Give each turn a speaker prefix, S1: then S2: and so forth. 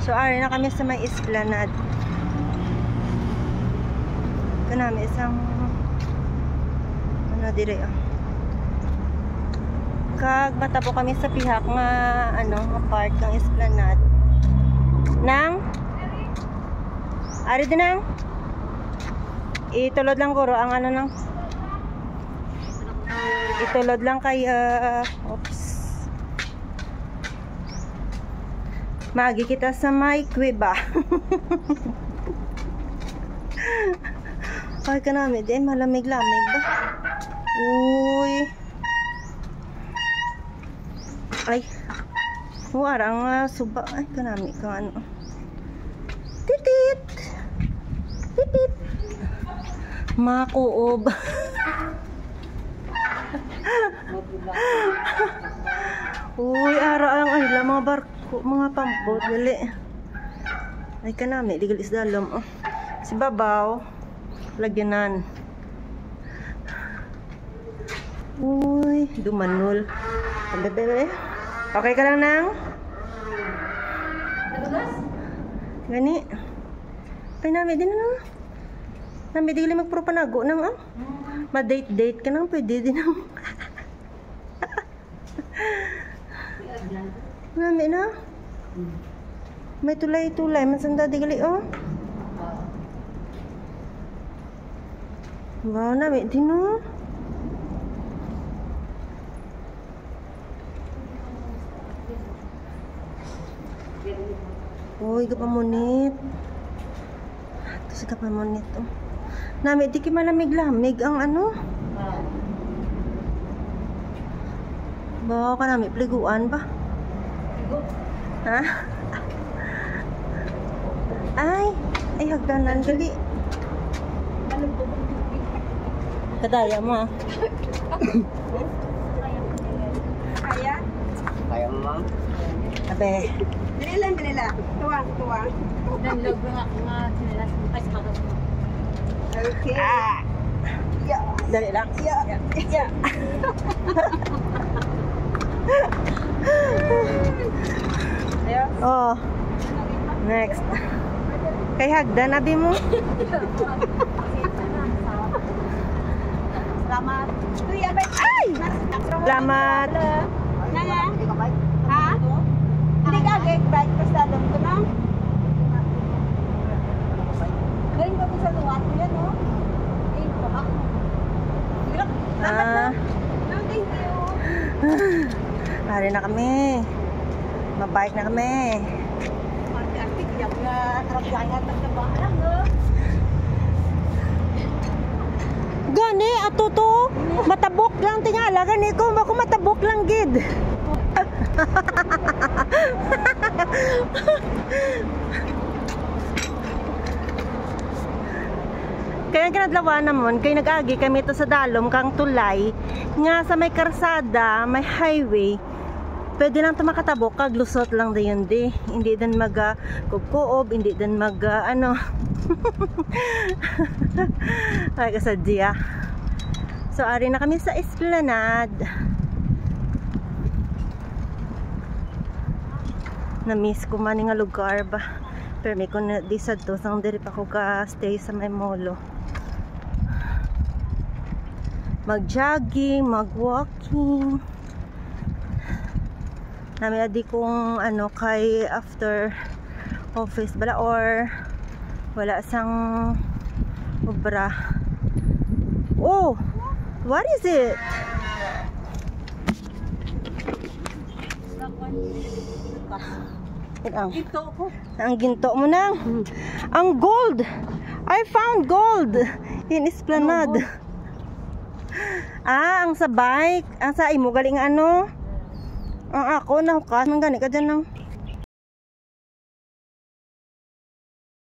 S1: So, ari na kami sa may Esplanade. Ito namin isang ano dire kag matabo kami sa pihak nga ano, nga part ng Esplanade. Nang ari din nang itulod lang guro ang ano nang itulod lang kay oops. Magi kita sa may Cueva. Ay ka namin din, malamig-lamig ba? Uy. Ay. Warang suba. Ay ka namin ka ano. Titit. Titit. Makuob. Uy, ara ang ay mga barko, mga pampot gali. Ay ka namin, digal isdalom. Oh. Si babaw lagyanan. Uy, dumanol. Bebe. Okay ka lang nang? Gani. Ay namin din ano. Namin digali magpropanago nang ah. Ma-date-date ka nang pwede din nang. Nami na. May tulay-tulay. Masanda di gali, oh. Wow, nami din, oh. Uy, kapamunit. Ito si kapamunit, oh. Nami, di ki malamig-lamig ang ano. Bawa ka nami, pliguan ba? Ha? Ay hagdanan gali. Kadaya mo.
S2: Kaya?
S3: Kaya mo, ma'am?
S1: Abe.
S2: Dali lang. Tuwang.
S4: Nanlog nga nga sinilas mo kasi magas mo.
S2: Okay.
S1: Yeah. Dali lang.
S2: Yeah.
S1: Oh. Next. Kay hagdan abi mo.
S2: Salamat. Kuya,
S1: Ay! Salamat.
S2: Nanga? Ha? Hindi ka get back pa sa doon ko na. Galing ba ko sa luwat ko yan, no? Eh, pahak. No, thank you.
S1: Hari na kami. Mabike na kami.
S2: Artik yang karagyangan nagtabahan, no?
S1: Gani ato to. Matabok lang tingala gani ko, ako matabok lang gid. Kaya kinadlawa namon kay nag-agi kami to sa dalom kang tulay nga sa may karsada, may highway. Pwede lang ito makatabok kag lusot lang dayon di. Hindi din mag kukoob, hindi din mag ano. Ay kasadya. So ari na kami sa Esplanade. Na-miss ko man nga lugar ba. Pero may kun di sadto sang diri pa ko ka stay sa may molo. Mag-jogging, mag-walking. Nami adi kung ano kay after office bala or wala sang obra. Oh, what is it?
S2: Ito ko.
S1: Ang ginto mo nang. Ang gold. I found gold in Esplanade. Ang sa bike, ang sa imo galing ano? Ang ako nahukas nang gani ka dyan nang.